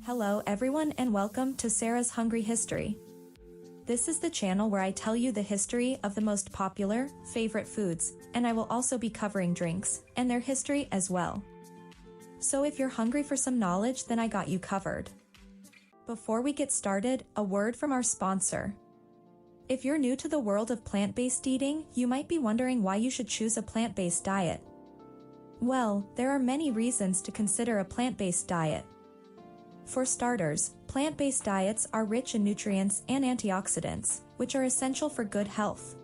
Hello everyone and welcome to Sara's Hungry History. This is the channel where I tell you the history of the most popular, favorite foods, and I will also be covering drinks, and their history as well. So if you're hungry for some knowledge, then I got you covered. Before we get started, a word from our sponsor. If you're new to the world of plant-based eating, you might be wondering why you should choose a plant-based diet. Well, there are many reasons to consider a plant-based diet. For starters, plant-based diets are rich in nutrients and antioxidants, which are essential for good health.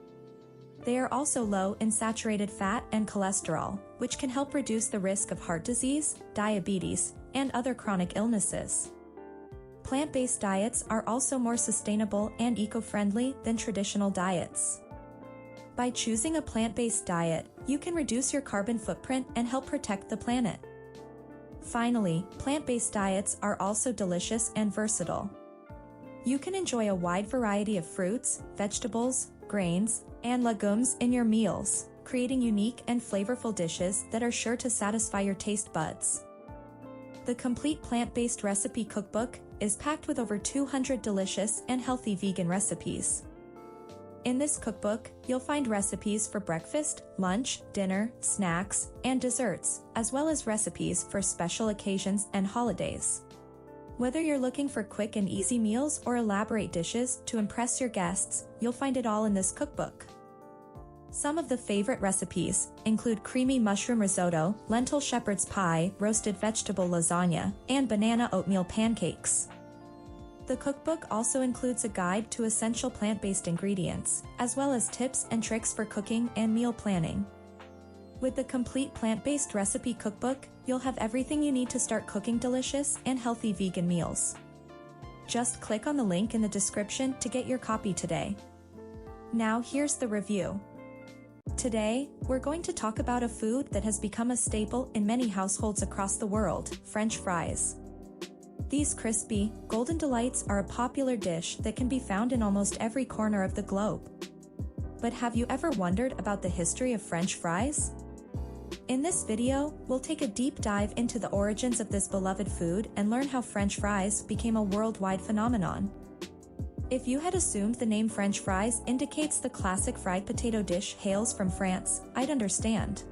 They are also low in saturated fat and cholesterol, which can help reduce the risk of heart disease, diabetes, and other chronic illnesses. Plant-based diets are also more sustainable and eco-friendly than traditional diets. By choosing a plant-based diet, you can reduce your carbon footprint and help protect the planet. Finally, plant-based diets are also delicious and versatile. You can enjoy a wide variety of fruits, vegetables, grains, and legumes in your meals, creating unique and flavorful dishes that are sure to satisfy your taste buds. The complete plant-based recipe cookbook is packed with over 200 delicious and healthy vegan recipes. In this cookbook, you'll find recipes for breakfast, lunch, dinner, snacks, and desserts, as well as recipes for special occasions and holidays. Whether you're looking for quick and easy meals or elaborate dishes to impress your guests, you'll find it all in this cookbook. Some of the favorite recipes include creamy mushroom risotto, lentil shepherd's pie, roasted vegetable lasagna, and banana oatmeal pancakes. The cookbook also includes a guide to essential plant-based ingredients, as well as tips and tricks for cooking and meal planning. With the complete plant-based recipe cookbook, you'll have everything you need to start cooking delicious and healthy vegan meals. Just click on the link in the description to get your copy today. Now here's the review. Today, we're going to talk about a food that has become a staple in many households across the world: French fries. These crispy, golden delights are a popular dish that can be found in almost every corner of the globe. But have you ever wondered about the history of French fries? In this video, we'll take a deep dive into the origins of this beloved food and learn how French fries became a worldwide phenomenon. If you had assumed the name French fries indicates the classic fried potato dish hails from France, I'd understand.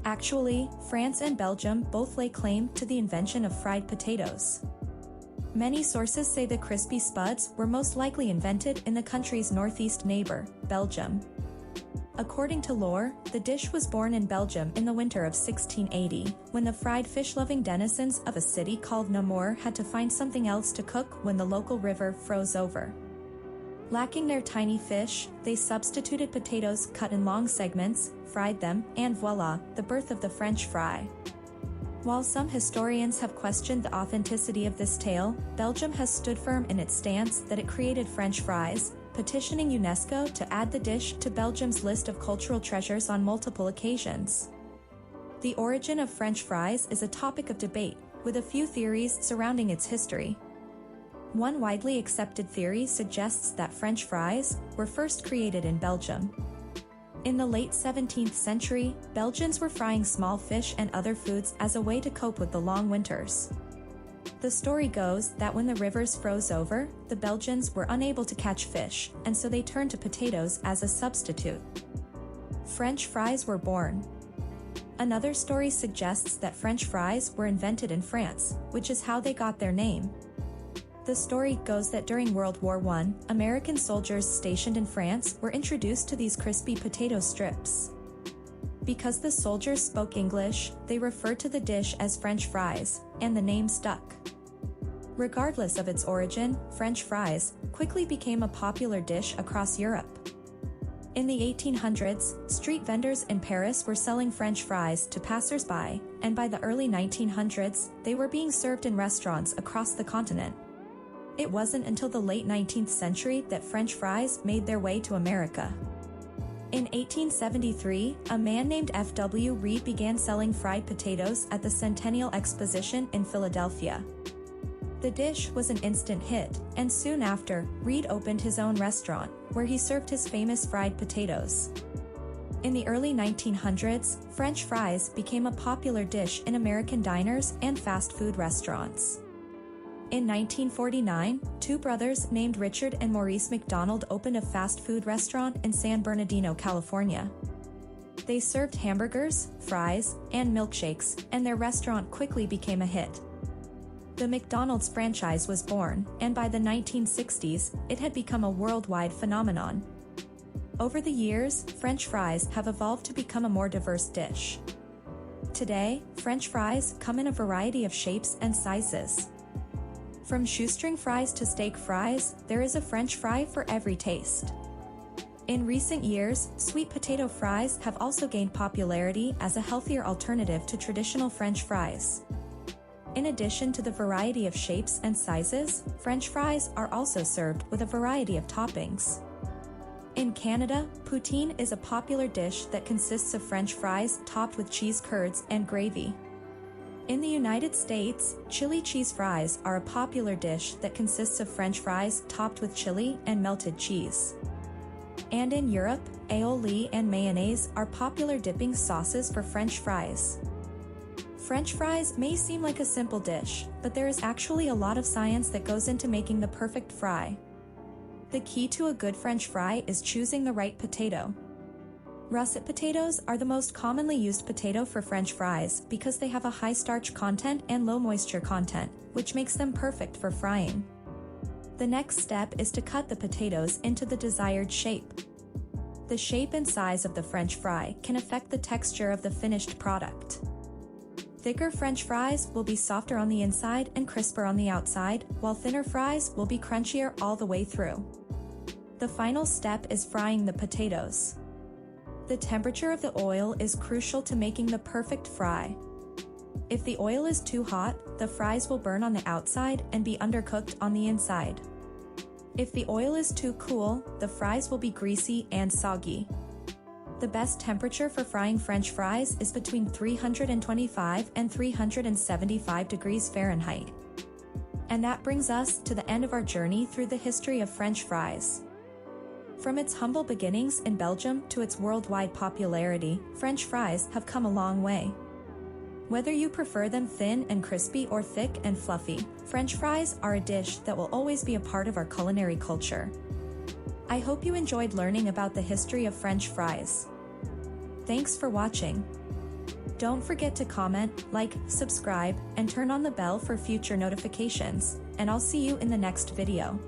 Actually, France and Belgium both lay claim to the invention of fried potatoes. Many sources say the crispy spuds were most likely invented in the country's northeast neighbor, Belgium. According to lore, the dish was born in Belgium in the winter of 1680, when the fried fish-loving denizens of a city called Namur had to find something else to cook when the local river froze over. Lacking their tiny fish, they substituted potatoes cut in long segments, fried them, and voila, the birth of the French fry. While some historians have questioned the authenticity of this tale, Belgium has stood firm in its stance that it created French fries, petitioning UNESCO to add the dish to Belgium's list of cultural treasures on multiple occasions. The origin of French fries is a topic of debate, with a few theories surrounding its history. One widely accepted theory suggests that French fries were first created in Belgium. In the late 17th century, Belgians were frying small fish and other foods as a way to cope with the long winters. The story goes that when the rivers froze over, the Belgians were unable to catch fish, and so they turned to potatoes as a substitute. French fries were born. Another story suggests that French fries were invented in France, which is how they got their name. The story goes that during World War I, American soldiers stationed in France were introduced to these crispy potato strips. Because the soldiers spoke English, they referred to the dish as French fries, and the name stuck. Regardless of its origin, French fries quickly became a popular dish across Europe. In the 1800s, street vendors in Paris were selling French fries to passers-by, and by the early 1900s, they were being served in restaurants across the continent. It wasn't until the late 19th century that French fries made their way to America. In 1873, a man named F.W. Reed began selling fried potatoes at the Centennial Exposition in Philadelphia. The dish was an instant hit, and soon after, Reed opened his own restaurant, where he served his famous fried potatoes. In the early 1900s, French fries became a popular dish in American diners and fast food restaurants. In 1949, two brothers named Richard and Maurice McDonald opened a fast food restaurant in San Bernardino, California. They served hamburgers, fries, and milkshakes, and their restaurant quickly became a hit. The McDonald's franchise was born, and by the 1960s, it had become a worldwide phenomenon. Over the years, French fries have evolved to become a more diverse dish. Today, French fries come in a variety of shapes and sizes. From shoestring fries to steak fries, there is a French fry for every taste. In recent years, sweet potato fries have also gained popularity as a healthier alternative to traditional French fries. In addition to the variety of shapes and sizes, French fries are also served with a variety of toppings. In Canada, poutine is a popular dish that consists of French fries topped with cheese curds and gravy. In the United States, chili cheese fries are a popular dish that consists of French fries topped with chili and melted cheese. And in Europe, aioli and mayonnaise are popular dipping sauces for French fries. French fries may seem like a simple dish, but there is actually a lot of science that goes into making the perfect fry. The key to a good French fry is choosing the right potato. Russet potatoes are the most commonly used potato for French fries because they have a high starch content and low moisture content, which makes them perfect for frying. The next step is to cut the potatoes into the desired shape. The shape and size of the French fry can affect the texture of the finished product. Thicker French fries will be softer on the inside and crisper on the outside, while thinner fries will be crunchier all the way through. The final step is frying the potatoes. The temperature of the oil is crucial to making the perfect fry. If the oil is too hot, the fries will burn on the outside and be undercooked on the inside. If the oil is too cool, the fries will be greasy and soggy. The best temperature for frying French fries is between 325 and 375 degrees Fahrenheit. And that brings us to the end of our journey through the history of French fries. From its humble beginnings in Belgium to its worldwide popularity, French fries have come a long way. Whether you prefer them thin and crispy or thick and fluffy, French fries are a dish that will always be a part of our culinary culture. I hope you enjoyed learning about the history of French fries. Thanks for watching. Don't forget to comment, like, subscribe, and turn on the bell for future notifications, and I'll see you in the next video.